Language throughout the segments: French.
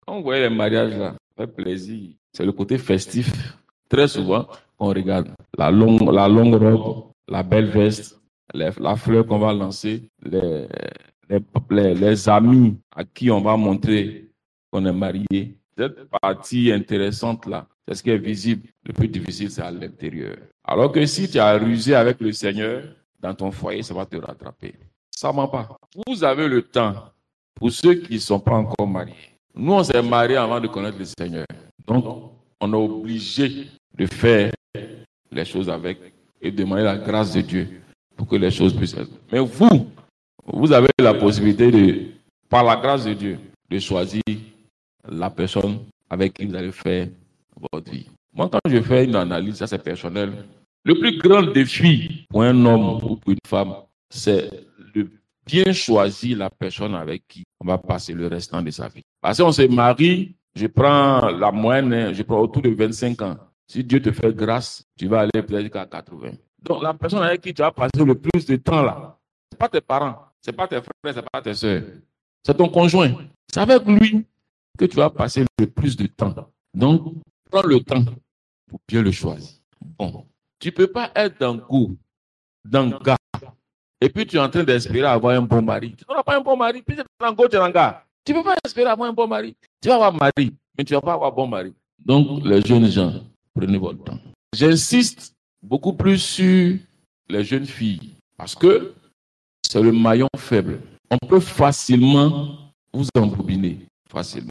Quand vous voyez les mariages là, ça fait plaisir. C'est le côté festif. Très souvent, on regarde la longue robe, la belle veste, la fleur qu'on va lancer, les amis à qui on va montrer qu'on est marié. Cette partie intéressante là, c'est ce qui est visible. Le plus difficile, c'est à l'intérieur. Alors que si tu as rusé avec le Seigneur, dans ton foyer, ça va te rattraper. Ça ne ment pas. Vous avez le temps pour ceux qui ne sont pas encore mariés. Nous, on s'est mariés avant de connaître le Seigneur. Donc, on est obligé de faire les choses avec et demander la grâce de Dieu pour que les choses puissent être. Mais vous avez la possibilité de, par la grâce de Dieu, de choisir la personne avec qui vous allez faire votre vie. Moi, quand je fais une analyse, ça c'est personnel, le plus grand défi pour un homme ou pour une femme, c'est de bien choisir la personne avec qui on va passer le restant de sa vie. Parce qu'on se marie, je prends la moyenne, je prends autour de 25 ans. Si Dieu te fait grâce, tu vas aller peut-être jusqu'à 80. Donc, la personne avec qui tu vas passer le plus de temps là, ce n'est pas tes parents, ce n'est pas tes frères, ce n'est pas tes soeurs. C'est ton conjoint. C'est avec lui que tu vas passer le plus de temps. Donc, prends le temps pour bien le choisir. Bon, tu ne peux pas être dans le goût, dans le gars, et puis tu es en train d'espérer avoir un bon mari. Tu n'auras pas un bon mari, puis tu es dans le goût, tu es dans le gars. Tu ne peux pas espérer avoir un bon mari. Tu vas avoir un mari, mais tu ne vas pas avoir un bon mari. Donc, les jeunes gens, prenez votre temps. J'insiste beaucoup plus sur les jeunes filles, parce que c'est le maillon faible. On peut facilement vous embobiner, facilement.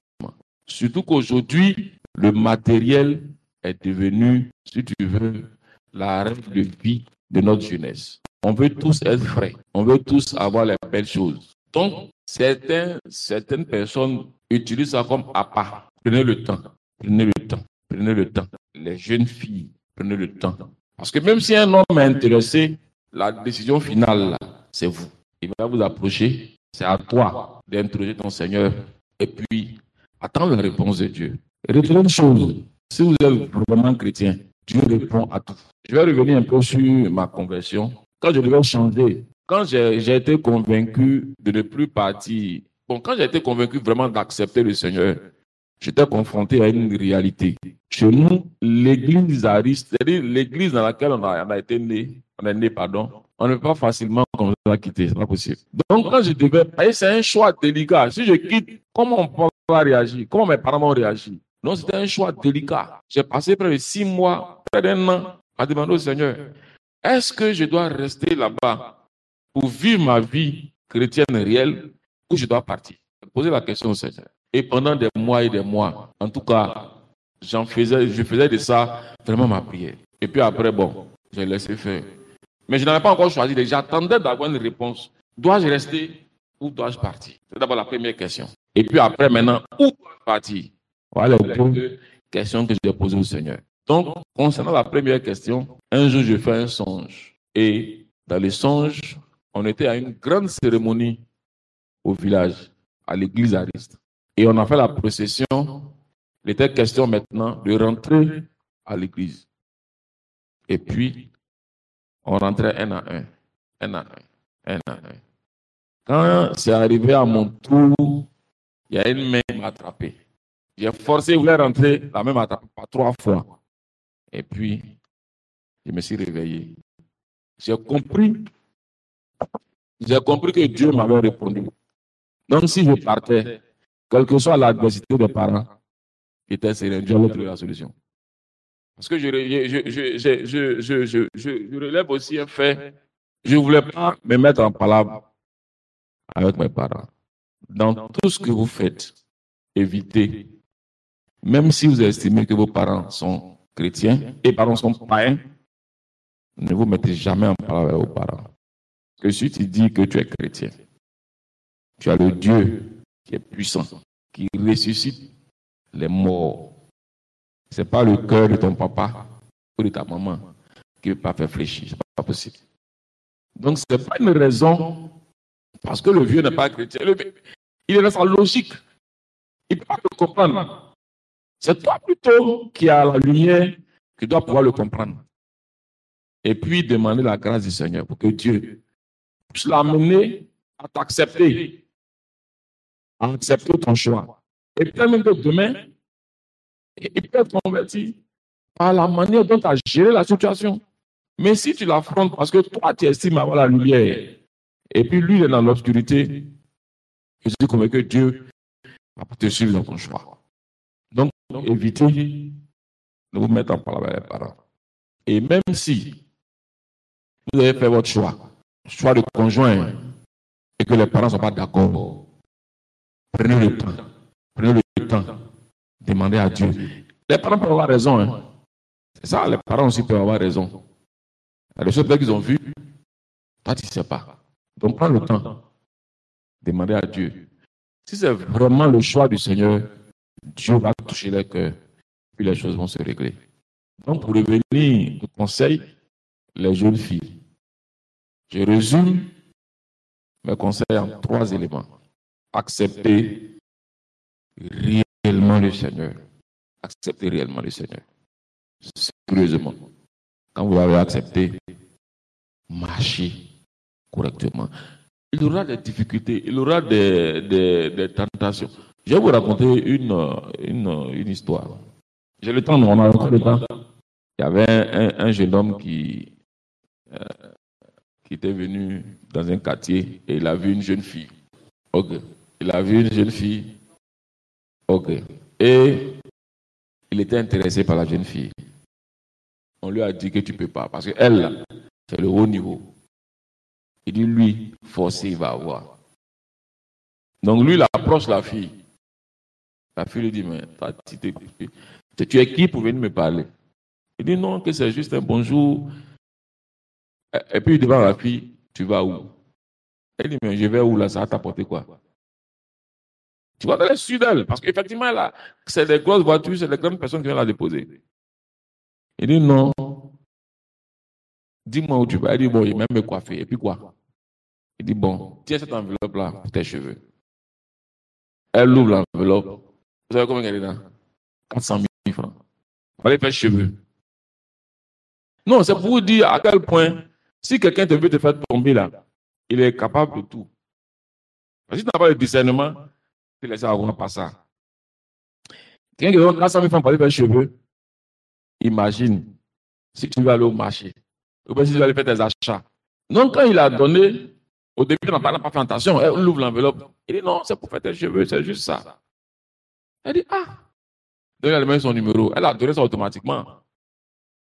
Surtout qu'aujourd'hui, le matériel est devenu, si tu veux, la règle de vie de notre jeunesse. On veut tous être frais, on veut tous avoir les belles choses. Donc, certaines personnes utilisent ça comme appât. Prenez le temps, prenez le temps, prenez le temps. Les jeunes filles, prenez le temps. Parce que même si un homme est intéressé, la décision finale, là, c'est vous. Il va vous approcher, c'est à toi d'introduire ton Seigneur et puis attendre la réponse de Dieu. Retenez une chose, si vous êtes vraiment chrétien, Dieu répond à tout. Je vais revenir un peu sur ma conversion. Quand je devais changer, quand j'ai été convaincu de ne plus partir, quand j'ai été convaincu vraiment d'accepter le Seigneur, j'étais confronté à une réalité. Chez nous, l'église ariste, c'est-à-dire l'église dans laquelle on a été né, on ne peut pas facilement comme ça quitter, c'est pas possible. Donc, quand je devais, c'est un choix délicat. Si je quitte, comment on va réagir? Comment mes parents vont réagir? Non, c'était un choix délicat. J'ai passé près de 6 mois, près d'un an, à demander au Seigneur, est-ce que je dois rester là-bas pour vivre ma vie chrétienne réelle ou je dois partir? Poser la question au Seigneur. Et pendant des mois et des mois, en tout cas, je faisais de ça vraiment ma prière. Et puis après, j'ai laissé faire. Mais je n'avais pas encore choisi. J'attendais d'avoir une réponse. Dois-je rester ou dois-je partir? C'est d'abord la première question. Et puis après, maintenant, où dois-je partir? Voilà les deux questions que j'ai posées au Seigneur. Donc, concernant la première question, un jour, je fais un songe. Et dans le songe, on était à une grande cérémonie au village, à l'église Ariste. Et on a fait la procession. Il était question maintenant de rentrer à l'église. Et puis, on rentrait un à un, un à un, un à un. Quand c'est arrivé à mon tour, il y a une main qui m'a attrapé. J'ai forcé, je voulais rentrer, la main m'a attrapé par 3 fois. Et puis, je me suis réveillé. J'ai compris que Dieu m'avait répondu. Donc, si je partais, quelle que soit l'adversité des parents, était serein, Dieu allait trouver la solution. Parce que je relève aussi un fait. Je ne voulais pas me mettre en palabre avec mes parents. Dans tout ce que vous faites, évitez, même si vous estimez que vos parents sont chrétiens et parents sont païens, ne vous mettez jamais en palabre avec vos parents. Que si tu dis que tu es chrétien, tu as le Dieu qui est puissant, qui ressuscite les morts. Ce n'est pas le cœur de ton papa ou de ta maman qui ne veut pas faire fléchir. Ce n'est pas possible. Donc, ce n'est pas une raison, parce que le vieux n'est pas chrétien. Il est dans sa logique. Il ne peut pas le comprendre. C'est toi plutôt qui as la lumière qui dois pouvoir le comprendre. Et puis, demander la grâce du Seigneur pour que Dieu puisse l'amener à t'accepter, à accepter ton choix. Et peut-être même que demain, il peut être converti par la manière dont tu as géré la situation. Mais si tu l'affrontes parce que toi, tu estimes avoir la lumière, et puis lui, il est dans l'obscurité, je suis convaincu que Dieu va te suivre dans ton choix. Donc, évitez de vous mettre en parole avec les parents. Et même si vous avez fait votre choix de conjoint, et que les parents ne sont pas d'accord, prenez le temps, demandez à Dieu. Les parents peuvent avoir raison. Hein. C'est ça, les parents aussi peuvent avoir raison. Il y a des choses qu'ils ont vues, toi, tu ne sais pas. Donc, prends le temps, demandez à Dieu. Si c'est vraiment le choix du Seigneur, Dieu va toucher les cœurs, puis les choses vont se régler. Donc, pour revenir au conseil, les jeunes filles, je résume mes conseils en 3 éléments. Accepter réellement le Seigneur. Accepter réellement le Seigneur. Sérieusement. Quand vous l'avez accepté, marchez correctement. Il y aura des difficultés, il y aura des tentations. Je vais vous raconter une histoire. J'ai le temps, on a encore le temps. Il y avait un jeune homme qui était venu dans un quartier et il a vu une jeune fille. Ok. Il a vu une jeune fille. Ok. Et il était intéressé par la jeune fille. On lui a dit que tu ne peux pas parce qu'elle, c'est le haut niveau. Il dit, lui, forcé, il va avoir. Donc lui, il approche la fille. La fille lui dit, mais tu es qui pour venir me parler? Il dit, non, que c'est juste un bonjour. Et puis il demande à la fille, tu vas où? Elle dit, mais je vais où là, ça va t'apporter quoi? Tu vas aller sur d'elle, parce qu'effectivement, là, c'est des grosses voitures, c'est des grandes personnes qui viennent la déposer. Il dit, non, dis-moi où tu vas. Elle dit, bon, il va même me coiffer. Et puis quoi? Il dit, bon, tiens cette enveloppe-là pour tes cheveux. Elle ouvre l'enveloppe. Vous savez combien elle est dedans? 400 000 francs. Il fallait faire cheveux. Non, c'est pour vous dire à quel point, si quelqu'un te veut te faire tomber là, il est capable de tout. Parce que si tu n'as pas le discernement, tu laisses avoir pas ça. Quelqu'un qui donne 400 000 francs pour aller faire cheveux, imagine si tu vas aller au marché, ou bien si tu vas aller faire tes achats. Donc, quand il a donné, au début, on n'a pas fait attention, elle ouvre l'enveloppe. Il dit non, c'est pour faire tes cheveux, c'est juste ça. Elle dit ah. Donc, il a donné son numéro. Elle a donné ça automatiquement.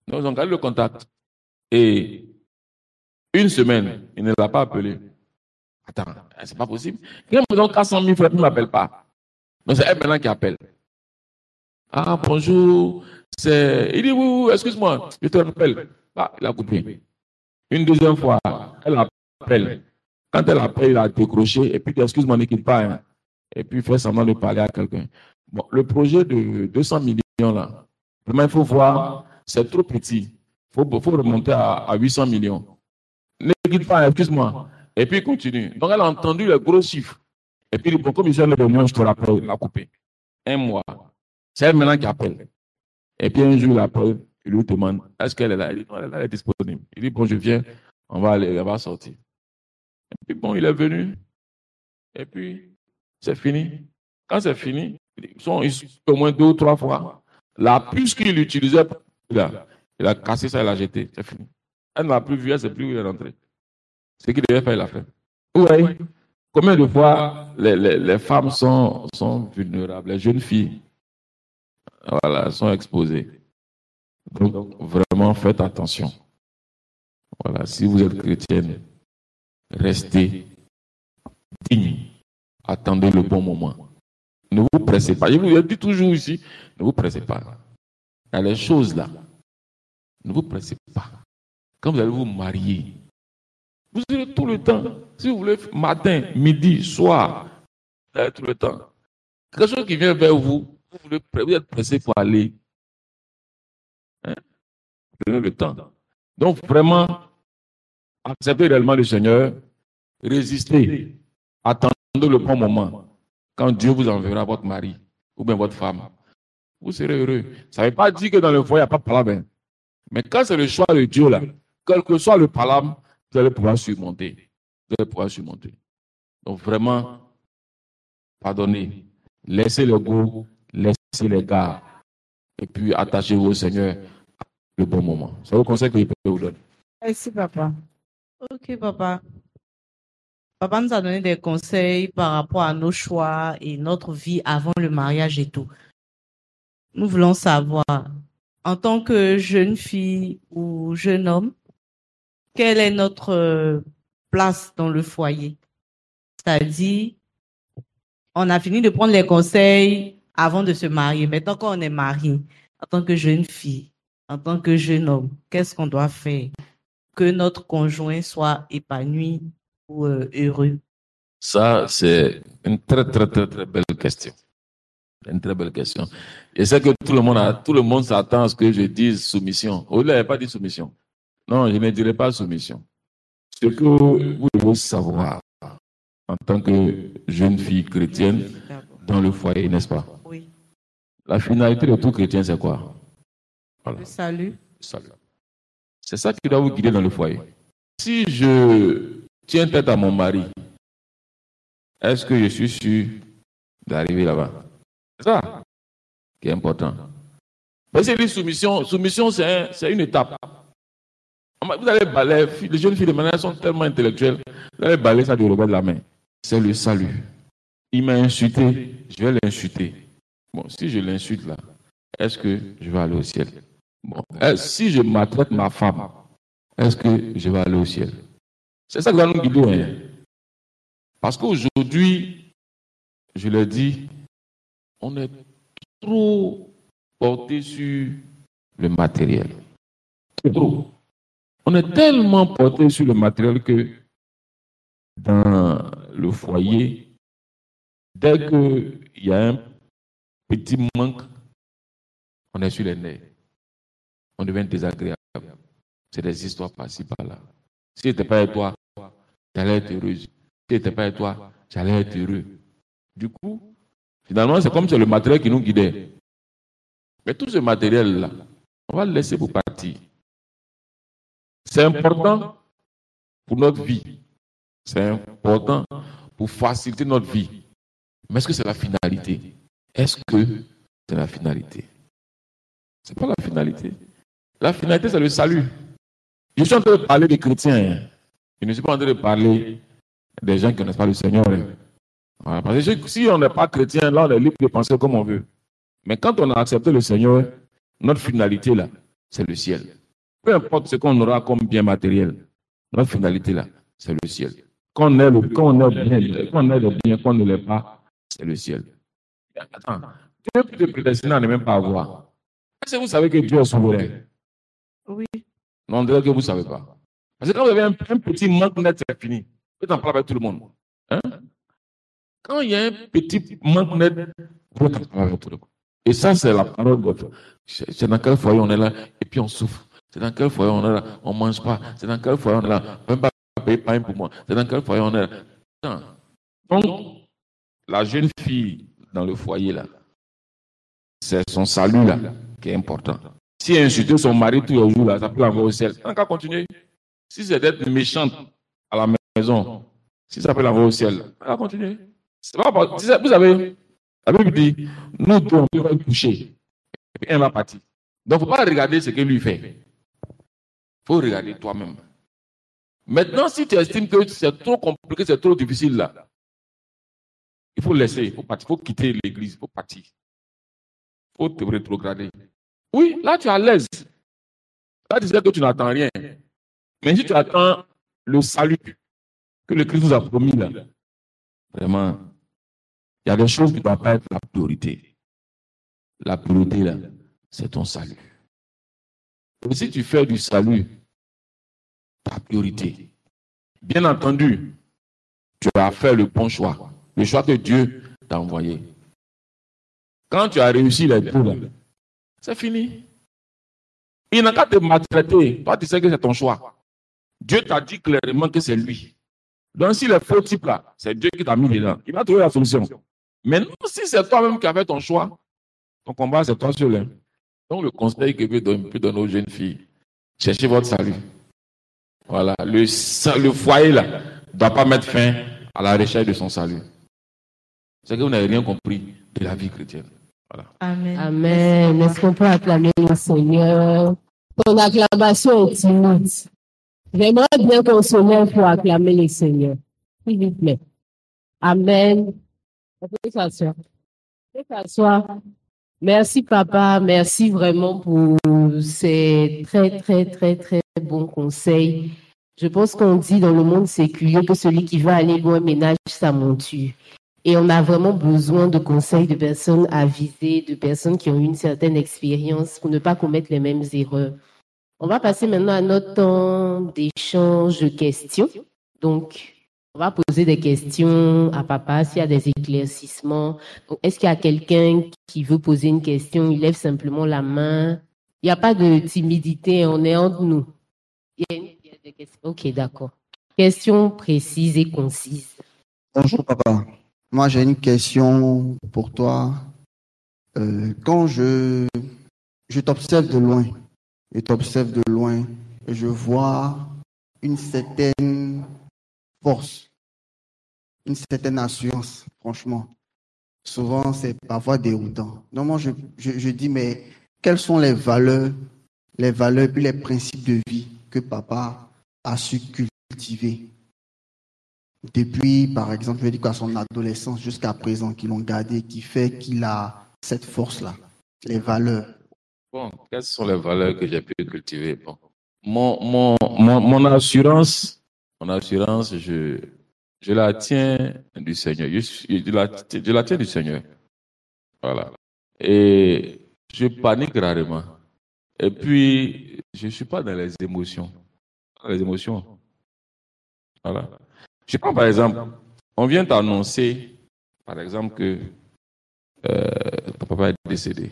Donc, ils ont gardé le contact. Et une semaine, il ne l'a pas appelé. Attends, c'est pas possible. Quelqu'un me donne 400 000 francs, il ne m'appelle pas. Donc, c'est elle maintenant qui appelle. Ah, bonjour. Il dit oui, excuse-moi, je te rappelle. Ah, il a coupé. Une deuxième fois, elle appelle. Quand elle appelle, il a décroché. Et puis, excuse-moi, ne quitte pas. Hein. Et puis, il fait semblant de parler à quelqu'un. Bon, le projet de 200 millions, là, vraiment, il faut voir, c'est trop petit. Il faut remonter à 800 millions. Ne quitte pas, excuse-moi. Et puis, il continue. Donc, elle a entendu les gros chiffres. Et puis, bon, comme il s'est levé, je te rappelle, il a coupé. 1 mois. C'est elle maintenant qui appelle. Et puis, un jour, il appelle, il lui demande, est-ce qu'elle est là? Il dit, non, elle est disponible. Il dit, bon, je viens, on va aller, elle va sortir. Et puis, bon, il est venu. Et puis, c'est fini. Quand c'est fini, ils sont au moins 2 ou 3 fois. La puce qu'il utilisait, il a cassé ça, il a jeté. C'est fini. Elle n'a plus vu, elle ne sait plus où il est rentré. Ce qu'il devait faire, il a fait. Oui. Combien de fois les femmes sont vulnérables, les jeunes filles, voilà, sont exposées. Donc, vraiment, faites attention. Voilà, si vous êtes chrétienne, restez digne. Attendez le bon moment. Ne vous pressez pas. Je vous dis toujours ici, ne vous pressez pas. Il y a les choses là. Ne vous pressez pas. Quand vous allez vous marier, vous aurez tout le temps. Si vous voulez, matin, midi, soir, vous avez tout le temps. Quelque chose qui vient vers vous, vous êtes pressé pour aller. Hein? Prenez le temps. Donc vraiment, acceptez réellement le Seigneur, résistez, attendez le bon moment. Quand Dieu vous enverra votre mari ou bien votre femme, vous serez heureux. Ça ne veut pas dire que dans le foyer, il n'y a pas de palabre. Mais quand c'est le choix de Dieu, là, quel que soit le palabre, vous allez pouvoir surmonter. Vous allez pouvoir surmonter. Donc vraiment, pardonnez. Laissez l'ego, laissez les gars. Et puis attachez-vous au Seigneur le bon moment. C'est le conseil que je peux vous donner. Merci, papa. Ok, papa. Papa nous a donné des conseils par rapport à nos choix et notre vie avant le mariage et tout. Nous voulons savoir, en tant que jeune fille ou jeune homme, quelle est notre place dans le foyer? C'est-à-dire, on a fini de prendre les conseils avant de se marier. Maintenant, quand on est marié, en tant que jeune fille, en tant que jeune homme, qu'est-ce qu'on doit faire que notre conjoint soit épanoui ou heureux? Ça, c'est une très, très, très, très belle question. Une très belle question. Et c'est que tout le monde s'attend à ce que je dise soumission. Au lieu, il n'avait pas dit soumission. Non, je ne dirai pas soumission. Ce que vous devez savoir en tant que jeune fille chrétienne dans le foyer, n'est-ce pas? Oui. La finalité de tout chrétien, c'est quoi? Voilà. Le salut. Le salut. C'est ça qui doit vous guider dans le foyer. Si je tiens tête à mon mari, est-ce que je suis sûr d'arriver là-bas? C'est ça qui est important. Parce que les soumission, c'est une étape. Vous allez balayer, les jeunes filles de maintenant sont tellement intellectuelles, vous allez balayer ça du revers de la main. C'est le salut. Il m'a insulté, je vais l'insulter. Bon, si je l'insulte là, est-ce que je vais aller au ciel? Bon, si je maltraite ma femme, est-ce que je vais aller au ciel? C'est ça qui va nous guider. Hein? Parce qu'aujourd'hui, je le dis, on est trop porté sur le matériel. Trop. On est tellement porté sur le matériel que dans le foyer, dès qu'il y a un petit manque, on est sur les nerfs. On devient désagréable. C'est des histoires par-ci, par-là. Si je n'étais pas avec toi, j'allais être heureuse. Si je n'étais pas avec toi, j'allais être heureux. Du coup, finalement, c'est comme si c'est le matériel qui nous guidait. Mais tout ce matériel-là, on va le laisser pour partir. C'est important pour notre vie. C'est important pour faciliter notre vie. Mais est-ce que c'est la finalité? Est-ce que c'est la finalité? Ce n'est pas la finalité. La finalité, c'est le salut. Je suis en train de parler des chrétiens. Je ne suis pas en train de parler des gens qui ne connaissent pas le Seigneur. Voilà. Parce que si on n'est pas chrétien, là, on est libre de penser comme on veut. Mais quand on a accepté le Seigneur, notre finalité, là, c'est le ciel. Peu importe ce qu'on aura comme bien matériel, notre finalité, là, c'est le ciel. Qu'on ait le bien, qu'on ne l'ait pas, c'est le ciel. Attends, Dieu peut te prédestiner à ne même pas avoir. Est-ce que vous savez que Dieu est souverain? Oui. Non, on dirait que vous ne savez pas. Parce que quand vous avez un petit manque net, c'est fini. Vous en parlez avec tout le monde. Hein? Quand il y a un petit manque net, vous en parlez avec tout le monde. Et ça, c'est la parole de Dieu. C'est dans quel foyer on est là, et puis on souffre. C'est dans quel foyer on est là, on ne mange pas. C'est dans quel foyer on est là, on ne peut pas payer pain pour moi. C'est dans quel foyer on est là. Non. Donc, la jeune fille dans le foyer là, c'est son salut là qui est important. Si elle insulte son mari tous les jours là, ça peut l'envoyer au ciel. On va continuer. Si c'est d'être méchante à la maison, si ça peut l'envoyer au ciel, on va continuer. C'est pas, vous savez, la Bible dit, nous deux, on peut toucher. Et puis elle va partir. Donc, il ne faut pas regarder ce que lui fait. Il faut regarder toi-même. Maintenant, si tu estimes que c'est trop compliqué, c'est trop difficile là, il faut laisser, il faut partir, il faut quitter l'église, il faut partir. Il faut te rétrograder. Oui, là tu es à l'aise. Là tu sais que tu n'attends rien. Mais si tu attends le salut que le Christ nous a promis là, vraiment, il y a des choses qui ne doivent pas être la priorité. La priorité là, c'est ton salut. Et si tu fais du salut ta priorité, bien entendu, tu as fait le bon choix. Le choix que Dieu t'a envoyé. Quand tu as réussi les deux, là, c'est fini. Il n'a qu'à te maltraiter. Toi, tu sais que c'est ton choix. Dieu t'a dit clairement que c'est lui. Donc, si les faux types là, c'est Dieu qui t'a mis dedans, il va trouver la solution. Mais non, si c'est toi-même qui as fait ton choix, ton combat, c'est toi seul. Hein. Donc, le conseil que je peux donner aux jeunes filles, cherchez votre salut. Voilà. Le foyer là ne doit pas mettre fin à la recherche de son salut. C'est que vous n'avez rien compris de la vie chrétienne. Voilà. Amen. Amen. Est-ce qu'on peut acclamer le Seigneur? Ton acclamation est timide. J'aimerais bien qu'on se lève pour acclamer le Seigneur. S'il vous plaît. Amen. On peut s'asseoir. On peut s'asseoir. Merci, papa. Merci vraiment pour ces très, très, très, très bons conseils. Je pense qu'on dit dans le monde séculier que celui qui veut aller loin ménage sa monture. Et on a vraiment besoin de conseils de personnes avisées, de personnes qui ont une certaine expérience pour ne pas commettre les mêmes erreurs. On va passer maintenant à notre temps d'échange de questions. Donc, on va poser des questions à papa s'il y a des éclaircissements. Donc, est-ce qu'il y a quelqu'un qui veut poser une question? Il lève simplement la main. Il n'y a pas de timidité, on est entre nous. Il y a des questions. Ok, d'accord. Question précise et concise. Bonjour papa. Moi j'ai une question pour toi. Quand je t'observe de loin, et je vois une certaine force, une certaine assurance, franchement. Souvent c'est parfois déroutant. Donc moi je dis, mais quelles sont les valeurs puis les principes de vie que papa a su cultiver depuis, par exemple, je vais dire qu'à son adolescence jusqu'à présent, qui l'ont gardé, qui fait qu'il a cette force-là, les valeurs. Bon, quelles sont les valeurs que j'ai pu cultiver? Bon, mon assurance, je la tiens du Seigneur. Je la tiens du Seigneur. Voilà. Et je panique rarement. Et puis, je ne suis pas dans les émotions. Voilà. Je prends par exemple, on vient t'annoncer, par exemple, que ton papa est décédé.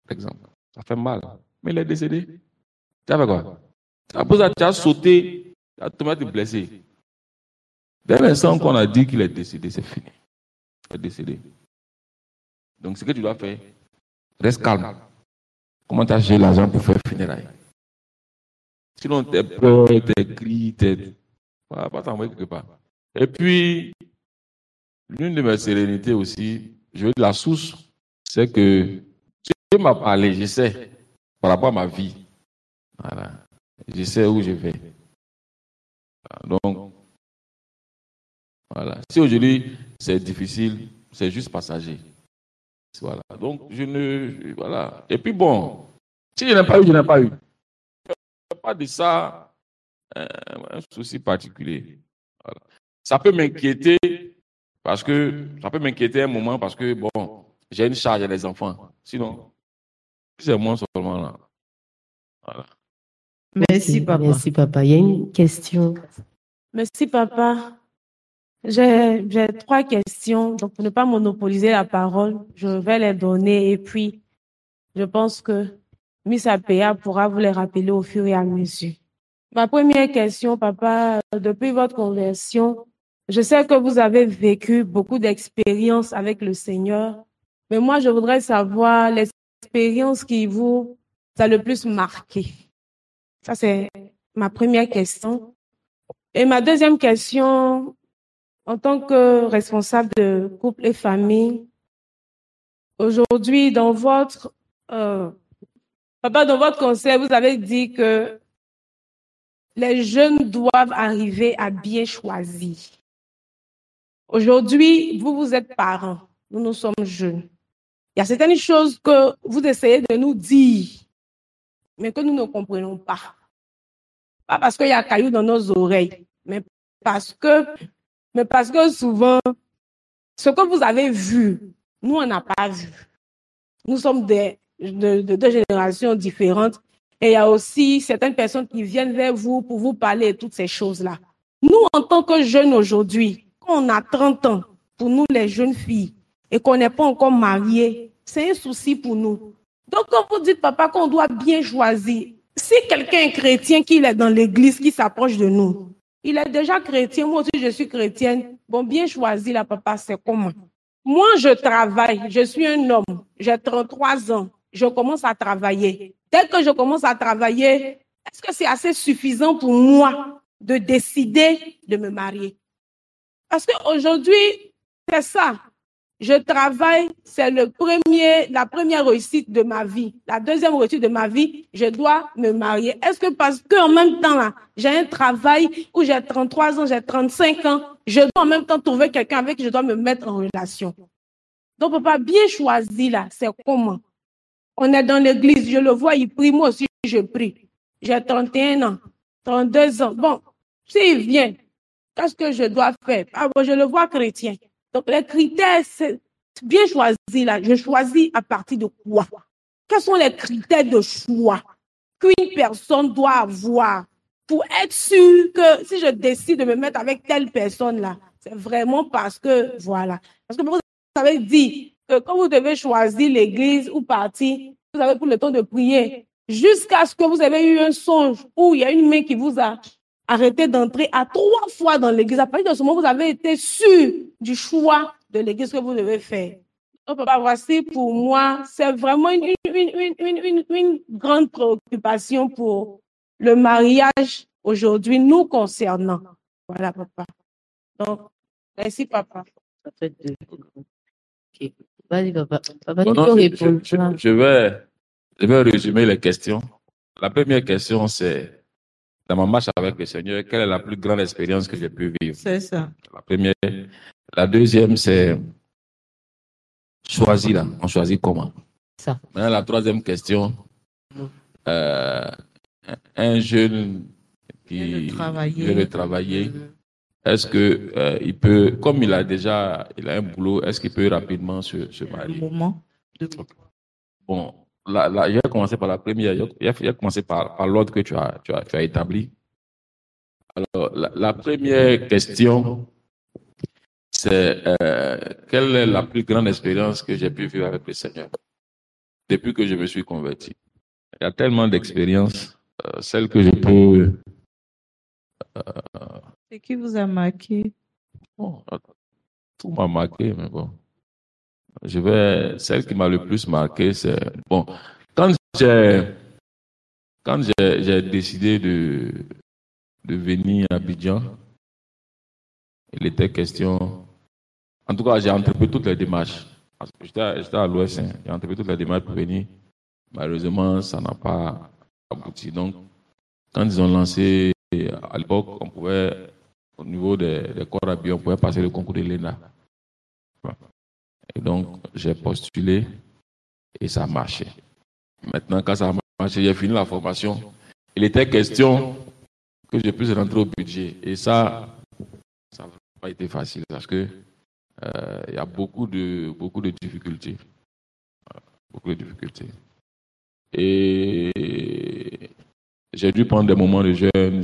Par exemple, ça fait mal, mais il est décédé. Tu as fait quoi? Tu as sauté, tu as tombé blessé. Dès l'instant qu'on a dit qu'il est décédé, c'est fini. Il est décédé. Donc, ce que tu dois faire, reste calme. Comment tu as géré l'argent pour faire funérailles? Sinon, tes peurs, tes cris, voilà, pas t'envoyer quelque part. Et puis, l'une de mes sérénités aussi, je veux dire la source, c'est que Dieu m'a parlé, je sais, par rapport à ma vie. Voilà. Je sais où je vais. Donc, voilà. Si aujourd'hui c'est difficile, c'est juste passager. Voilà. Donc, voilà. Et puis bon, si je n'ai pas eu, je n'ai pas eu. Je n'ai pas de ça un souci particulier. Voilà. Ça peut m'inquiéter un moment parce que bon, j'ai une charge à les enfants. Sinon, c'est moi seulement là. Voilà. Merci, papa. Merci, papa. Il y a une question. Merci, papa. J'ai 3 questions. Donc, pour ne pas monopoliser la parole, je vais les donner et puis je pense que Miss Apea pourra vous les rappeler au fur et à mesure. Ma première question, papa, depuis votre conversion, je sais que vous avez vécu beaucoup d'expériences avec le Seigneur, mais moi, je voudrais savoir l'expérience qui vous a le plus marqué. Ça, c'est ma première question. Et ma deuxième question, en tant que responsable de couple et famille, aujourd'hui, dans votre conseil, vous avez dit que les jeunes doivent arriver à bien choisir. Aujourd'hui, vous êtes parents, nous sommes jeunes. Il y a certaines choses que vous essayez de nous dire, mais que nous ne comprenons pas. Pas parce qu'il y a cailloux dans nos oreilles, mais parce que souvent, ce que vous avez vu, nous, on n'a pas vu. Nous sommes de 2 générations différentes. Et il y a aussi certaines personnes qui viennent vers vous pour vous parler de toutes ces choses-là. Nous, en tant que jeunes aujourd'hui, quand on a 30 ans, pour nous les jeunes filles, et qu'on n'est pas encore mariés, c'est un souci pour nous. Donc, quand vous dites, papa, qu'on doit bien choisir, si quelqu'un est chrétien, qu'il est dans l'église, qui s'approche de nous, il est déjà chrétien, moi aussi je suis chrétienne, bon, bien choisir, là, papa, c'est comment? Moi, je travaille, je suis un homme, j'ai 33 ans, je commence à travailler. Dès que je commence à travailler, est-ce que c'est assez suffisant pour moi de décider de me marier? Parce qu'aujourd'hui, c'est ça. Je travaille, c'est la première réussite de ma vie. La deuxième réussite de ma vie, je dois me marier. Est-ce que parce qu'en même temps, là, j'ai un travail où j'ai 33 ans, j'ai 35 ans, je dois en même temps trouver quelqu'un avec qui je dois me mettre en relation. Donc, papa, bien choisi là, c'est comment? On est dans l'église, je le vois, il prie, moi aussi, je prie. J'ai 31 ans, 32 ans. Bon, s'il vient, qu'est-ce que je dois faire? Ah bon, je le vois chrétien. Donc, les critères, c'est bien choisi là. Je choisis à partir de quoi? Quels sont les critères de choix qu'une personne doit avoir pour être sûr que si je décide de me mettre avec telle personne là, c'est vraiment parce que, voilà. Parce que vous avez dit que quand vous devez choisir l'église ou partir, vous avez pris le temps de prier jusqu'à ce que vous avez eu un songe où il y a une main qui vous a arrêté d'entrer à 3 fois dans l'église. À partir de ce moment, vous avez été sûr du choix de l'église que vous devez faire. Donc, papa, voici pour moi, c'est vraiment une grande préoccupation pour le mariage aujourd'hui, nous concernant. Voilà, papa. Donc, merci, papa. Ça fait deux. Ok. Vas-y, papa. Papa, Bon, tu non, peux répondre. je vais résumer les questions. La première question, c'est dans ma marche avec le Seigneur, quelle est la plus grande expérience que j'ai pu vivre? C'est ça. La première. La deuxième, c'est choisir là. On choisit comment? Ça. Maintenant, la troisième question, un jeune qui veut le travailler, est-ce que il peut, comme il a un boulot, est-ce qu'il peut rapidement se marier? Moment de... Bon, je vais commencer par la première. Je vais commencer par l'ordre que tu as établi. Alors, la première question, c'est quelle est la plus grande expérience que j'ai pu vivre avec le Seigneur depuis que je me suis converti? Il y a tellement d'expériences, celle que je peux... C'est qui vous a marqué? Bon, tout m'a marqué, mais bon. Celle qui m'a le plus marqué, c'est... Bon, quand j'ai décidé de venir à Abidjan, il était question... En tout cas, j'ai entrepris toutes les démarches. Parce que j'étais à l'Ouest, hein. J'ai entrepris toutes les démarches pour venir. Malheureusement, ça n'a pas abouti. Donc, quand ils ont lancé, à l'époque, on pouvait, au niveau des corps habillés, on pouvait passer le concours de l'ENA. Et donc, j'ai postulé et ça a marché. Maintenant, quand ça a marché, j'ai fini la formation. Il était question que je puisse rentrer au budget. Et ça n'a pas été facile parce que il y a beaucoup de difficultés. Beaucoup de difficultés. Et j'ai dû prendre des moments de jeûne,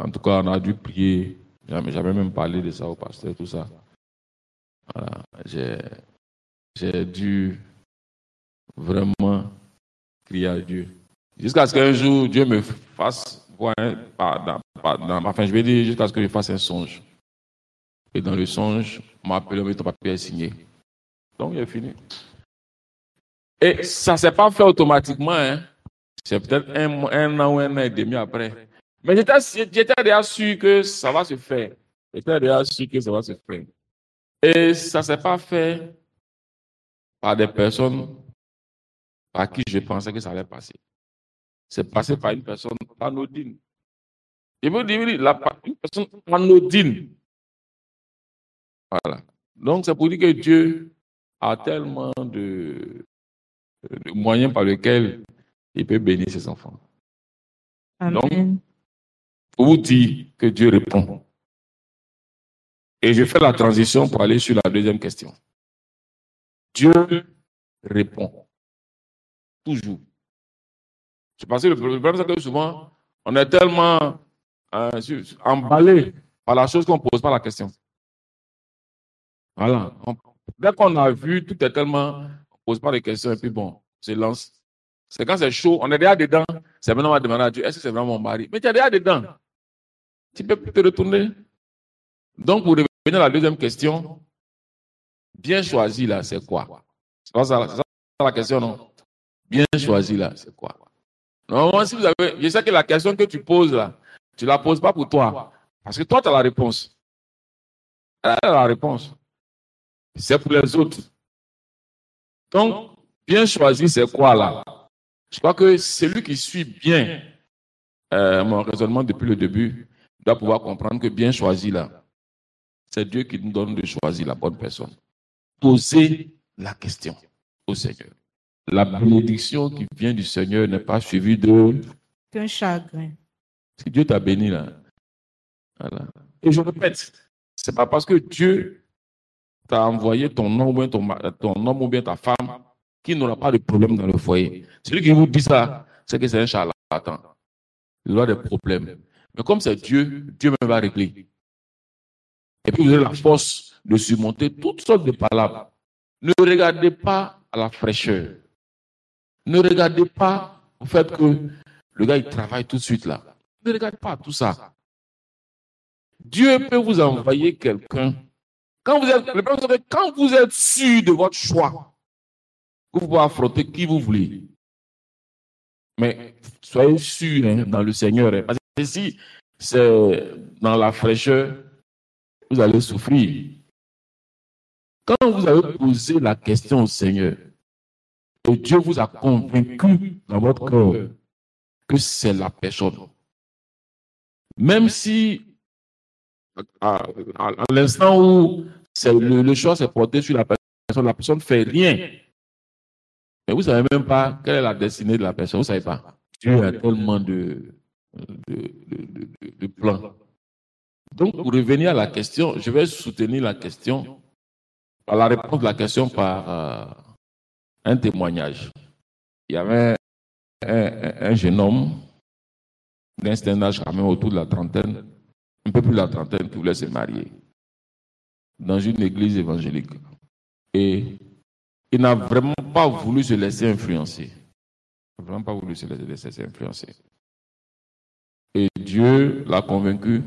en tout cas, on a dû prier. J'avais même parlé de ça au pasteur, tout ça. Voilà. J'ai dû vraiment crier à Dieu. Jusqu'à ce qu'un jour, Dieu me fasse voir, je vais dire jusqu'à ce que je fasse un songe. Et dans le songe, on m'a appelé, mais ton papier est signé. Donc, il est fini. Et ça ne s'est pas fait automatiquement. Hein. C'est peut-être un an ou un an et demi après. Mais j'étais déjà sûr que ça va se faire. J'étais déjà sûr que ça va se faire. Et ça ne s'est pas fait par des personnes par qui je pensais que ça allait passer. C'est passé par une personne anodine. Je veux dire, une personne anodine. Voilà. Donc, c'est pour dire que Dieu a tellement de moyens par lesquels il peut bénir ses enfants. Amen. Donc, pour vous dire que Dieu répond. Et je fais la transition pour aller sur la deuxième question. Dieu répond. Toujours. C'est parce que le problème, c'est que souvent, on est tellement emballé par la chose qu'on ne pose pas la question. Voilà. Dès qu'on a vu, tout est tellement... On ne pose pas de questions et puis bon, on se lance. C'est quand c'est chaud, on est déjà dedans. C'est maintenant on va demander à Dieu, est-ce que c'est vraiment mon mari? Mais tu es déjà dedans. Tu peux plus te retourner. Donc, pour revenir à la deuxième question, bien choisi là, c'est quoi? C'est pas ça la question, non? Bien choisi là, c'est quoi? Normalement, si vous avez... Je sais que la question que tu poses là, tu ne la poses pas pour toi. Parce que toi, tu as la réponse. Elle a la réponse. c'est pour les autres. Donc, bien choisi, c'est quoi là? Je crois que celui qui suit bien mon raisonnement depuis le début doit pouvoir comprendre que bien choisi là, c'est Dieu qui nous donne de choisir la bonne personne. Posez la question au Seigneur. La bénédiction qui vient du Seigneur n'est pas suivie qu'un chagrin. Si Dieu t'a béni là, voilà. Et je répète, c'est pas parce que Dieu t'a envoyé ton homme ou bien ta femme qui n'aura pas de problème dans le foyer. Celui qui vous dit ça, c'est que c'est un charlatan. Il aura des problèmes. Mais comme c'est Dieu, Dieu même va régler. Et puis vous avez la force de surmonter toutes sortes de palabres. Ne regardez pas à la fraîcheur. Ne regardez pas au fait que le gars il travaille tout de suite là. Ne regardez pas à tout ça. Dieu peut vous envoyer quelqu'un. Quand vous êtes sûr de votre choix, vous pouvez affronter qui vous voulez. Mais soyez sûr dans le Seigneur. Parce que si c'est dans la fraîcheur, vous allez souffrir. Quand vous avez posé la question au Seigneur, et Dieu vous a convaincu dans votre cœur que c'est la personne. Même si à l'instant où le choix s'est porté sur la personne ne fait rien. Mais vous ne savez même pas quelle est la destinée de la personne. Vous ne savez pas. Dieu a tellement de plans. Donc, pour revenir à la question, je vais soutenir la question, par la réponse de la question par un témoignage. Il y avait un jeune homme d'un certain âge, quand même autour de la trentaine, un peu plus de la trentaine, qui voulait se marier dans une église évangélique. Et il n'a vraiment pas voulu se laisser influencer. Il n'a vraiment pas voulu se laisser influencer. Et Dieu l'a convaincu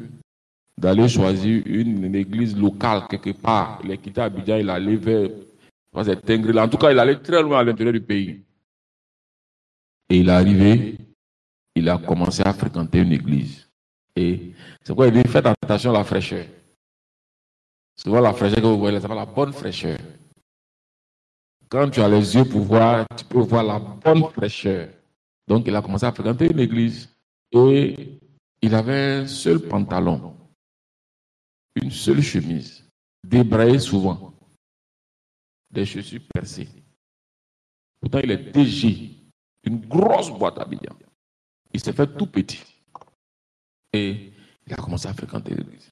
d'aller choisir une église locale quelque part. Il a quitté Abidjan, il allait vers Tengrela. En tout cas, il allait très loin à l'intérieur du pays. Et il est arrivé, il a commencé à fréquenter une église. Et c'est pourquoi il dit, faites attention à la fraîcheur. Souvent, la fraîcheur que vous voyez, c'est pas la bonne fraîcheur. Quand tu as les yeux pour voir, tu peux voir la bonne fraîcheur. Donc, il a commencé à fréquenter une église. Et il avait un seul pantalon, une seule chemise, débraillée souvent, des chaussures percées. Pourtant, il est DG, une grosse boîte à billets. Il s'est fait tout petit. Et il a commencé à fréquenter l'église.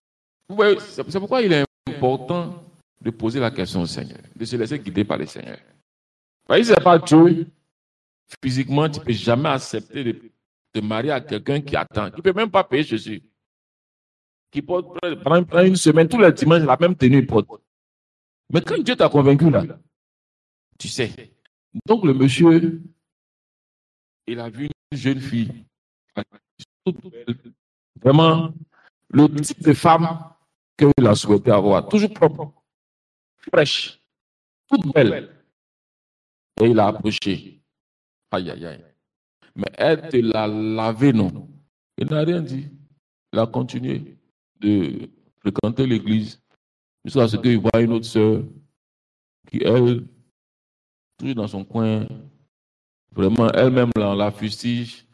Vous voyez, c'est pourquoi il est important de poser la question au Seigneur, de se laisser guider par le Seigneur. Vous voyez, si ce n'est pas Dieu, physiquement, tu ne peux jamais accepter de te marier à quelqu'un qui attend, qui ne peut même pas payer ceci, qui porte pendant une semaine, tous les dimanches, la même tenue, il porte. Mais quand Dieu t'a convaincu, là, tu sais. Donc, le monsieur, il a vu une jeune fille, toute belle, vraiment, le type de femme qu'il a souhaité avoir, toujours propre, fraîche, toute belle. Et il a approché. Aïe, aïe, aïe. Mais elle te l'a lavé, non? Il n'a rien dit. Il a continué de fréquenter l'église jusqu'à ce qu'il voit une autre sœur qui, elle, toujours dans son coin, vraiment, elle-même, là, on la fustige.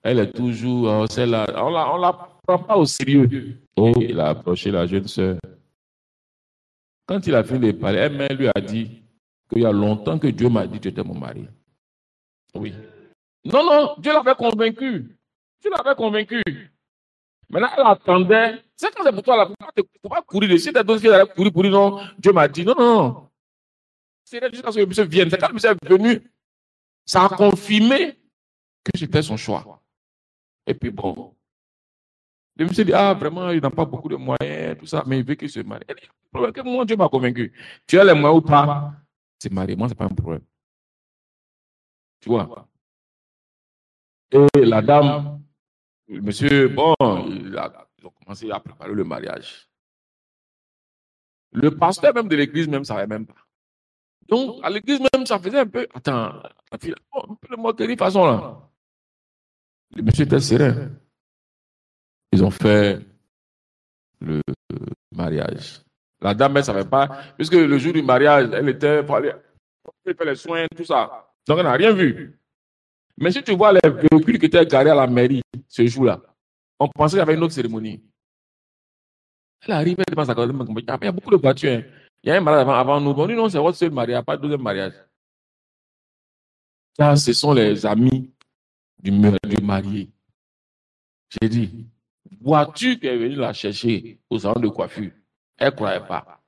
Elle est toujours, celle-là, on ne la prend pas au sérieux. Et il a approché la jeune sœur. Quand il a fini de parler, elle lui a dit qu'il y a longtemps que Dieu m'a dit que tu étais mon mari. Oui. Non, Dieu l'avait convaincu. Dieu l'avait convaincu. Maintenant, elle attendait. C'est quand c'est pour toi, là, il ne faut pas courir. Si tu as d'autres filles, elle courir, non. Dieu m'a dit, non. C'est jusqu'à ce que le monsieur vienne. C'est quand le monsieur est venu, ça a confirmé que c'était son choix. Et puis bon, le monsieur dit, vraiment, il n'a pas beaucoup de moyens, tout ça, mais il veut qu'il se marie. Elle dit, que moi, Dieu m'a convaincu. Tu as les moyens ou pas, c'est marié. Moi, ce n'est pas un problème. Tu vois. Et la dame, le monsieur, bon, ils ont commencé à préparer le mariage. Le pasteur même de l'église même ne savait même pas. Donc, à l'église même, ça faisait un peu, attends, un peu de moquerie de façon là. Le monsieur était serein. Ils ont fait le mariage. La dame, elle ne savait pas, puisque le jour du mariage, elle était pour aller faire les soins, tout ça. Donc, elle n'a rien vu. Mais si tu vois les véhicules qui étaient garés à la mairie ce jour-là, on pensait qu'il y avait une autre cérémonie. Elle arrive, elle pense à côté, il y a beaucoup de voitures. Hein. Il y a un mariage avant nous. On dit non, c'est votre seul mariage, pas de deuxième mariage. Ça, ce sont les amis du marié. J'ai dit, vois-tu qui est venue la chercher au salon de coiffure? Elle ne croyait pas.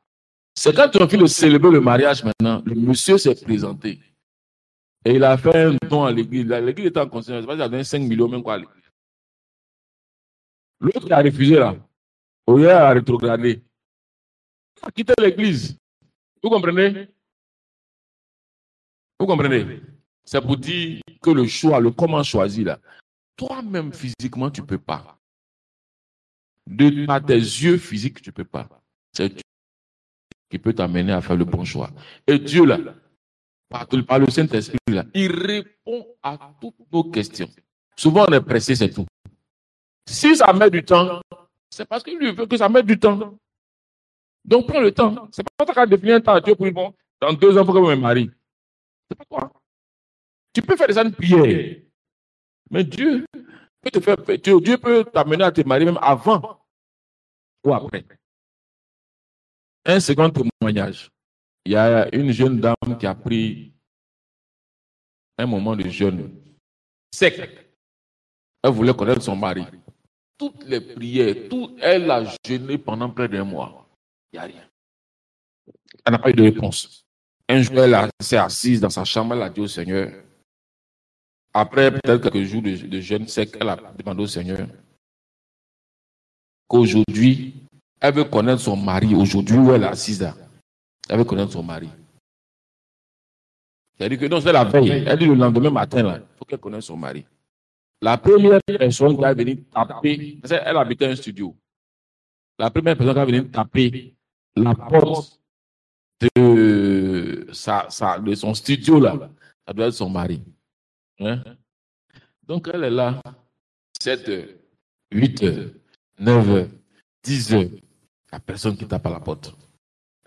C'est quand tu as fini de célébrer le mariage maintenant, le monsieur s'est présenté. Et il a fait un don à l'église. L'église était en conséquence. Il a donné 5 millions même quoi à l'église. L'autre a refusé là. Au lieu à rétrograder. Il a quitté l'église. Vous comprenez? Vous comprenez? C'est pour dire que le choix, le comment choisir là, toi-même physiquement, tu ne peux pas. Par tes yeux physiques, tu ne peux pas. C'est Dieu qui peut t'amener à faire le bon choix. Et Dieu là, par le Saint-Esprit là, il répond à toutes nos questions. Souvent on est pressé, c'est tout. Si ça met du temps, c'est parce qu'il veut que ça mette du temps. Donc prends le temps. C'est pas toi qui as défini un temps à Dieu pour dire bon, dans 2 ans, il faut que je me marie. C'est pas toi. Tu peux faire des actes de prière. Mais Dieu peut te faire, Dieu peut t'amener à te marier même avant ou après. Un second témoignage. Il y a une jeune dame qui a pris un moment de jeûne sec. Elle voulait connaître son mari. Toutes les prières, elle a jeûné pendant près d'1 mois. Il n'y a rien. Elle n'a pas eu de réponse. Un jour, elle s'est assise dans sa chambre, elle a dit au Seigneur, après peut-être quelques jours de jeûne sec, elle a demandé au Seigneur qu'aujourd'hui, elle veut connaître son mari. Aujourd'hui, où elle est assise là, elle veut connaître son mari. C'est-à-dire que non, c'est la veille. Elle dit le lendemain matin, là, il faut qu'elle connaisse son mari. La première personne qui a venu taper, elle habitait un studio. La première personne qui a venu taper la porte de son studio, là, ça doit être son mari. Hein? Donc, elle est là, 7 heures, 8 heures, 9 heures, 10 heures. Il n'y a personne qui tape à la porte.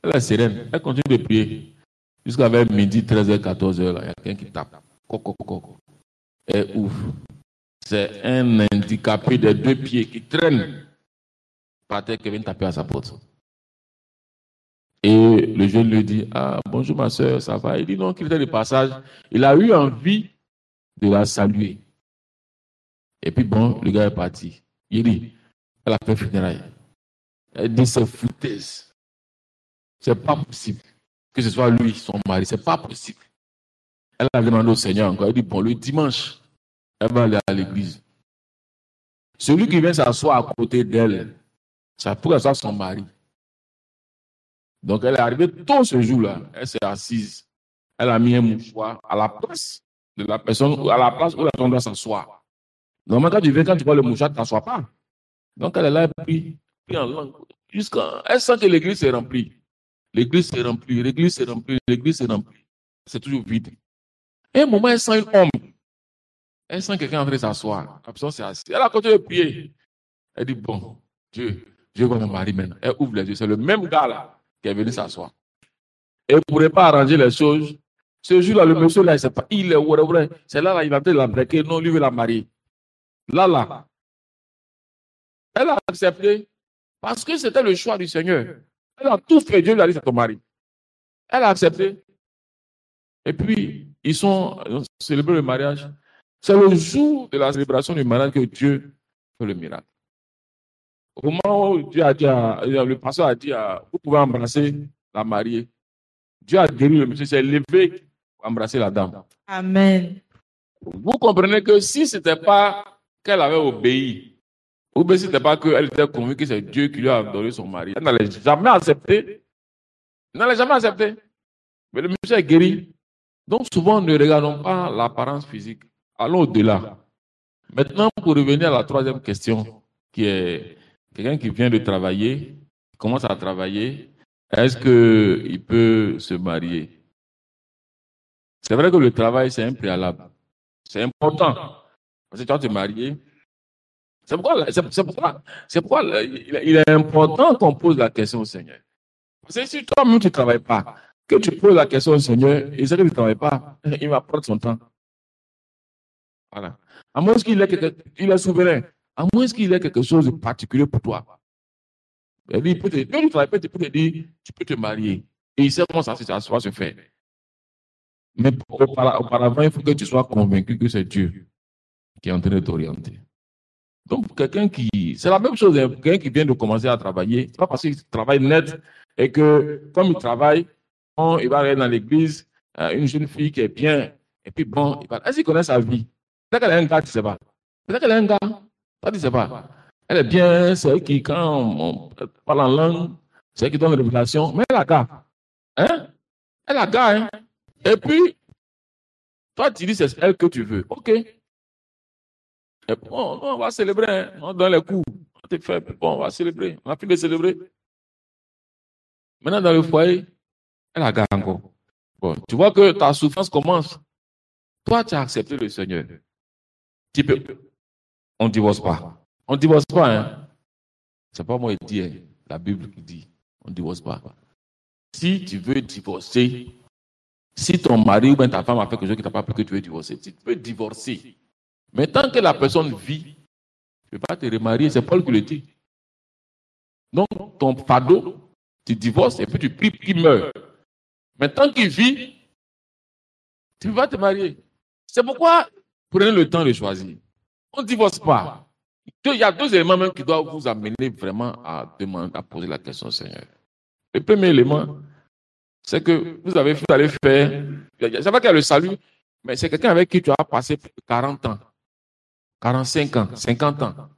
Elle est sereine. Elle continue de prier. Jusqu'à vers midi, 13h, 14h, il y a quelqu'un qui tape. Elle ouvre. C'est un handicapé de 2 pieds qui traîne par terre qui vient taper à sa porte. Et le jeune lui dit, ah, bonjour ma soeur, ça va? Il dit non, qu'il était de passage. Il a eu envie de la saluer. Et puis bon, le gars est parti. Il dit, elle a fait funérailles. Elle dit, c'est foutaise. C'est pas possible que ce soit lui, son mari. C'est pas possible. Elle a demandé au Seigneur encore. Elle dit, bon, le dimanche, elle va aller à l'église. Celui qui vient s'asseoir à côté d'elle, ça pourrait être son mari. Donc elle est arrivée tôt ce jour-là. Elle s'est assise. Elle a mis un mouchoir à la place de la personne, à la place où la personne doit s'asseoir. Normalement, quand tu vois le mouchoir, tu ne t'assois pas. Donc elle est là, puis en langue. Elle sent que l'église s'est remplie. L'église s'est remplie, l'église s'est remplie, l'église s'est remplie. C'est toujours vide. Et à un moment, elle sent une ombre. Elle sent quelqu'un en train de s'asseoir. La personne s'est assise. Elle a continué de prier. Elle dit, bon, Dieu va me marier maintenant. Elle ouvre les yeux. C'est le même gars là qui est venu s'asseoir. Et il ne pourrait pas arranger les choses. Ce jour-là, le monsieur là, il ne sait pas. Il est vrai. C'est là, il a fait la brequer. Non, lui veut la marier. Là. Elle a accepté parce que c'était le choix du Seigneur. Elle a tout fait. Dieu lui a dit, c'est ton mari. Elle a accepté. Et puis, ils ont célébré le mariage. C'est le jour de la célébration du mariage que Dieu fait le miracle. Au moment où Dieu a dit le pasteur a dit, vous pouvez embrasser la mariée. Dieu a guéri le monsieur, s'est levé pour embrasser la dame. Amen. Vous comprenez que si ce n'était pas qu'elle avait obéi, ou bien si ce n'était pas qu'elle était convaincue que c'est Dieu qui lui a donné son mari, elle n'allait jamais accepter. Mais le monsieur est guéri. Donc souvent, ne regardons pas l'apparence physique. Allons au-delà. Maintenant, pour revenir à la troisième question, qui est quelqu'un qui vient de travailler, qui commence à travailler, est-ce qu'il peut se marier? C'est vrai que le travail, c'est un préalable. C'est important. Parce que tu vas te marier. C'est pourquoi il est important qu'on pose la question au Seigneur. Parce que si toi-même tu ne travailles pas, que tu poses la question au Seigneur, et c'est que tu ne travailles pas, il va prendre son temps. Voilà. À moins qu'il il est souverain, à moins qu'il ait quelque chose de particulier pour toi. Il peut te, tu travailles pas, il peut te dire, tu peux te marier. Et il sait comment ça va se faire. Mais auparavant, il faut que tu sois convaincu que c'est Dieu qui est en train de t'orienter. Donc, c'est la même chose, hein, quelqu'un qui vient de commencer à travailler, c'est pas parce qu'il travaille net et que, comme il travaille, il va aller dans l'église, une jeune fille qui est bien, et puis bon, est-ce qu'il connaît sa vie? Peut-être qu'elle a un gars, tu ne sais pas. Peut-être qu'elle a un gars, toi, tu ne sais pas. Elle est bien, c'est elle qui, quand on parle en langue, c'est elle qui donne les révélations, mais elle a gars. Hein? Elle a gars, hein? Et puis, toi, tu dis c'est elle que tu veux. OK. Et bon, on va célébrer, hein? On donne les coups. On te fait, bon, on va célébrer. On a fini de célébrer. Maintenant, dans le foyer, elle a gars encore. Bon, tu vois que ta souffrance commence. Toi, tu as accepté le Seigneur. On ne divorce pas. On ne divorce pas, hein? C'est pas moi qui dis, hein? La Bible qui dit, on ne divorce pas. Si tu veux divorcer, si ton mari ou bien ta femme a fait quelque chose qui t'a pas plu que tu veux divorcer, tu peux divorcer. Mais tant que la personne vit, tu ne peux pas te remarier, c'est Paul qui le dit. Donc, ton fardeau, tu divorces et puis tu pries qu'il meure. Mais tant qu'il vit, tu ne peux pas te marier. C'est pourquoi prenez le temps de choisir. On ne divorce pas. Il y a deux éléments même qui doivent vous amener vraiment à poser la question au Seigneur. Le premier élément, c'est que vous allez faire, c'est pas qu'il y a le salut, mais c'est quelqu'un avec qui tu as passé 40 ans, 45 ans, 50 ans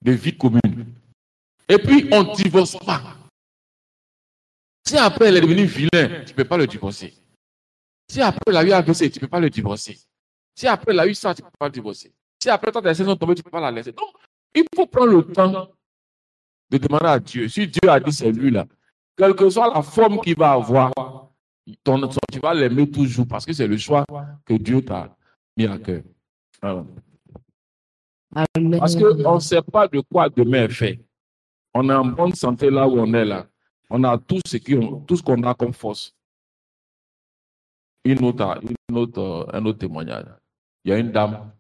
de vie commune. Et puis, on ne divorce pas. Si après, elle est devenue vilain, tu ne peux pas le divorcer. Si après, elle a eu AVC, tu ne peux pas le divorcer. Si après, elle a eu ça, tu ne peux pas le divorcer. Si après, toi, tes saisons tombées, tu ne peux pas la laisser. Donc, il faut prendre le temps de demander à Dieu. Si Dieu a dit c'est lui là, quelle que soit la forme qu'il va avoir, tu vas l'aimer toujours parce que c'est le choix que Dieu t'a mis à cœur. Alors, Amen. parce qu'on ne sait pas de quoi demain est fait. On est en bonne santé là où on est là. On a tout ce qu'on a comme force. Un autre témoignage. Il y a une dame,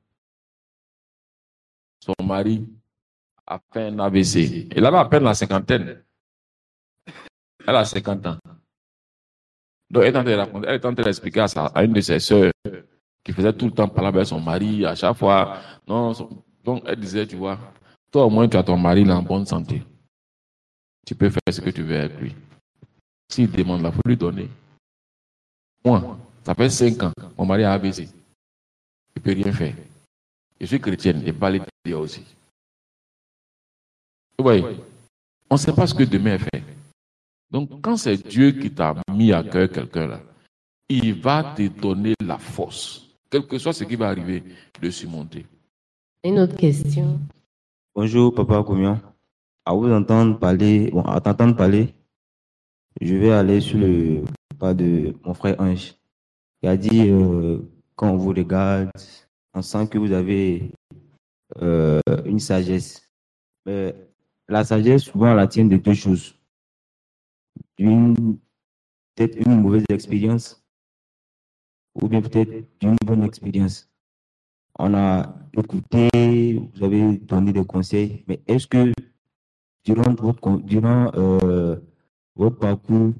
son mari a fait un AVC. Elle avait à peine la cinquantaine. Elle a 50 ans. Donc, elle est en train d'expliquer à une de ses sœurs qui faisait tout le temps parler avec son mari à chaque fois. Donc, elle disait, tu vois, toi au moins tu as ton mari là en bonne santé. Tu peux faire ce que tu veux avec lui. S'il demande, il faut lui donner. Moi, ça fait 5 ans, mon mari a AVC. Il ne peut rien faire. Je suis chrétienne et pas les dire aussi. Vous voyez, on ne sait pas ce que demain est fait. Donc, quand c'est Dieu qui t'a mis à cœur quelqu'un là, il va te donner la force, quel que soit ce qui va arriver, de surmonter. Une autre question. Bonjour, Papa Koumian. À vous entendre parler, à t'entendre parler, je vais aller sur le pas de mon frère Ange. Il a dit, quand on vous regarde, on sent que vous avez une sagesse. Mais la sagesse, souvent, elle tient de deux choses. Peut-être une mauvaise expérience, ou bien peut-être d'une bonne expérience. On a écouté, vous avez donné des conseils, mais est-ce que durant votre parcours,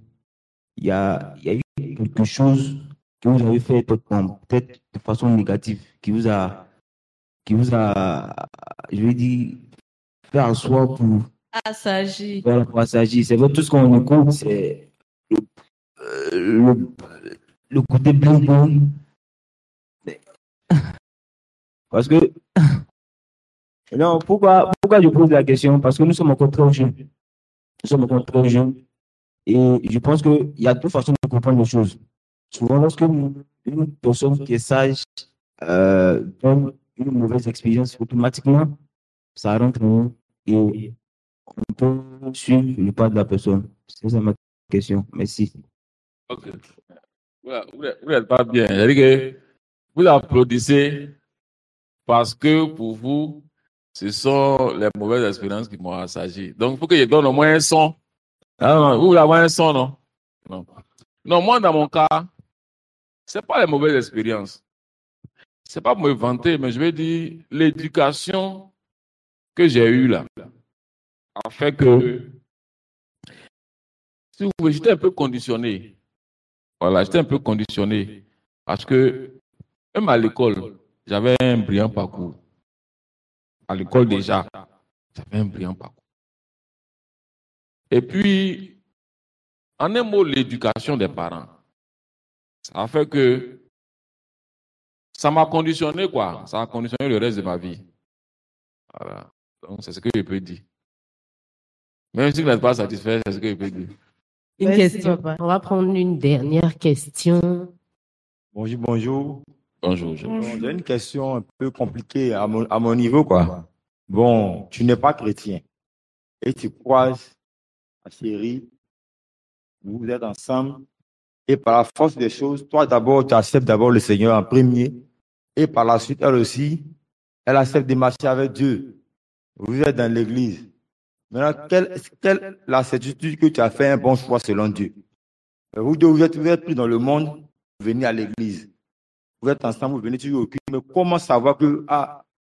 il y a eu quelque chose que vous avez fait peut-être de façon négative, qui vous a, je vais dire, fait en soi pour Assagi. voilà, pour s'agir. C'est vrai, tout ce qu'on écoute, c'est le côté bling. Parce que, non, pourquoi je pose la question? Parce que nous sommes encore très jeunes. Nous sommes encore très jeunes. Et je pense qu'il y a deux façons de comprendre les choses. Souvent, lorsque une personne qui est sage donne une mauvaise expérience, automatiquement, ça rentre en nous et on peut suivre le pas de la personne. C'est ça ma question. Merci. Ok. Vous n'êtes pas bien. C'est-à-dire que vous applaudissez parce que pour vous, ce sont les mauvaises expériences qui m'ont assagi. Donc, il faut que je donne au moins un son Ah non, vous voulez avoir un son, non? Non. Non, moi, dans mon cas, ce n'est pas les mauvaises expériences. Ce n'est pas pour me vanter, mais je vais dire l'éducation que j'ai eue là a fait que, si vous voulez, j'étais un peu conditionné. Voilà, j'étais un peu conditionné parce que, même à l'école, j'avais un brillant parcours. À l'école déjà, j'avais un brillant parcours. Et puis, en un mot, l'éducation des parents, ça a fait que ça m'a conditionné, quoi. Ça a conditionné le reste de ma vie. Voilà. Donc, c'est ce que je peux dire. Même si vous n'êtes pas satisfait, c'est ce que je peux dire. Une Merci, question. papa. On va prendre une dernière question. Bonjour, bonjour. Bonjour. Bon, j'ai une question un peu compliquée à mon niveau, quoi. Bon, tu n'es pas chrétien et tu croises ta chérie, vous êtes ensemble et par la force des choses, toi d'abord, tu acceptes d'abord le Seigneur en premier et par la suite, elle aussi, elle accepte de marcher avec Dieu. Vous êtes dans l'église. Maintenant, quelle est la certitude que tu as fait un bon choix selon Dieu? Vous deux, vous êtes pris dans le monde, vous venez à l'église. Vous êtes ensemble, vous venez toujours au culte, mais comment savoir que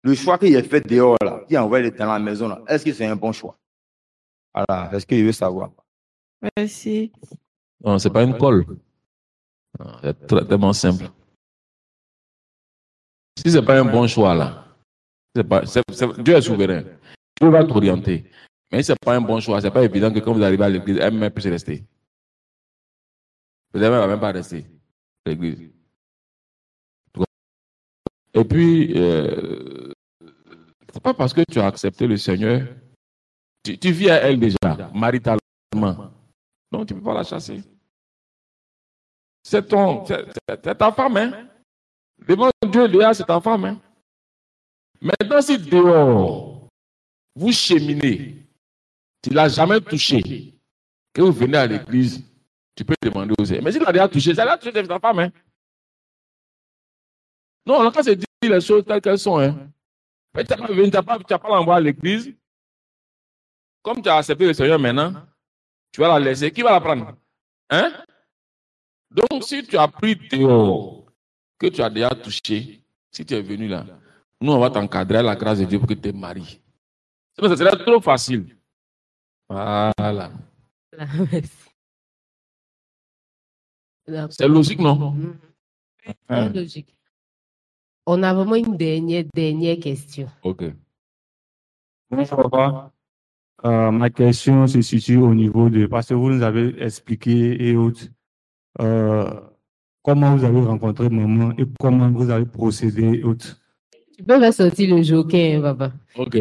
le choix qu'il a fait dehors, là, qui a envoyé dans la maison, là, est-ce que c'est un bon choix? Voilà, c'est ce que je veux savoir. Merci. Non, ce n'est pas une colle. C'est tellement simple. Si ce n'est pas un bon choix, là, Dieu est souverain. Dieu va t'orienter. Mais si ce n'est pas un bon choix, ce n'est pas évident que quand vous arrivez à l'église, elle puisse rester. Vous ne va même pas rester à l'église. Et puis, ce n'est pas parce que tu as accepté le Seigneur, tu vis à elle déjà, maritalement. Non, tu ne peux pas la chasser. C'est ta femme, hein? Devant Dieu, déjà, c'est ta femme, hein? Maintenant, si dehors, vous cheminez, tu ne l'as jamais touché, que vous venez à l'église, tu peux demander aux autres. Mais si tu l'as déjà touché, ça l'a touché, c'est ta femme, hein? Non, on a se dire les choses telles qu'elles sont, hein? Tu n'as pas l'envoyer à l'église. Comme tu as accepté le Seigneur maintenant, tu vas la laisser. Qui va la prendre? Hein? Donc, si tu as pris dehors, que tu as déjà touché, si tu es venu là, nous, on va t'encadrer à la grâce de Dieu pour que tu te maries. Sinon, ça serait trop facile. Voilà. Merci. C'est logique, non? C'est logique. On a vraiment une dernière question. Ok. Bonjour, papa. Ma question se situe au niveau de, parce que vous nous avez expliqué et autres, comment vous avez rencontré maman et comment vous avez procédé et autres. Tu peux faire sortir le joker, hein, papa. Ok.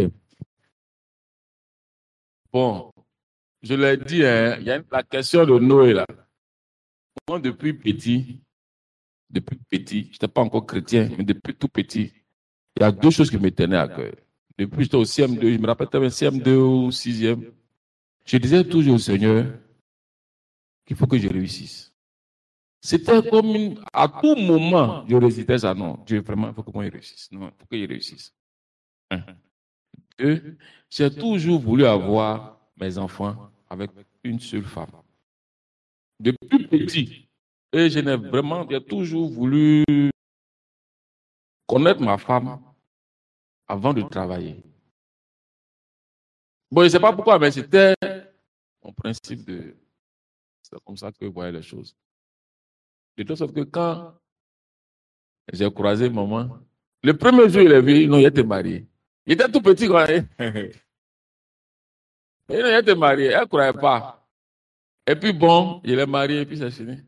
Bon, je l'ai dit, hein, il y a la question de Noé là. Moi, depuis petit, je n'étais pas encore chrétien, mais depuis tout petit, il y a deux choses qui me tenaient à cœur. Depuis que j'étais au CM2, je me rappelle très bien, CM2 ou 6e, je disais toujours au Seigneur qu'il faut que je réussisse. C'était comme à tout moment, je récitais ça. Non, Dieu, vraiment, il faut que moi je réussisse. Non, il faut que je réussisse. Deux, j'ai toujours voulu avoir mes enfants avec une seule femme. Depuis petit. Et j'ai toujours voulu connaître ma femme avant de travailler. Bon, je ne sais pas pourquoi, mais c'était mon principe de... C'est comme ça que je voyais les choses. De toute sorte que quand j'ai croisé maman, le premier jour, il est vu, non, il était marié. Il était tout petit quand même. Il était marié, elle ne croyait pas. Et puis bon, il est marié et puis c'est fini.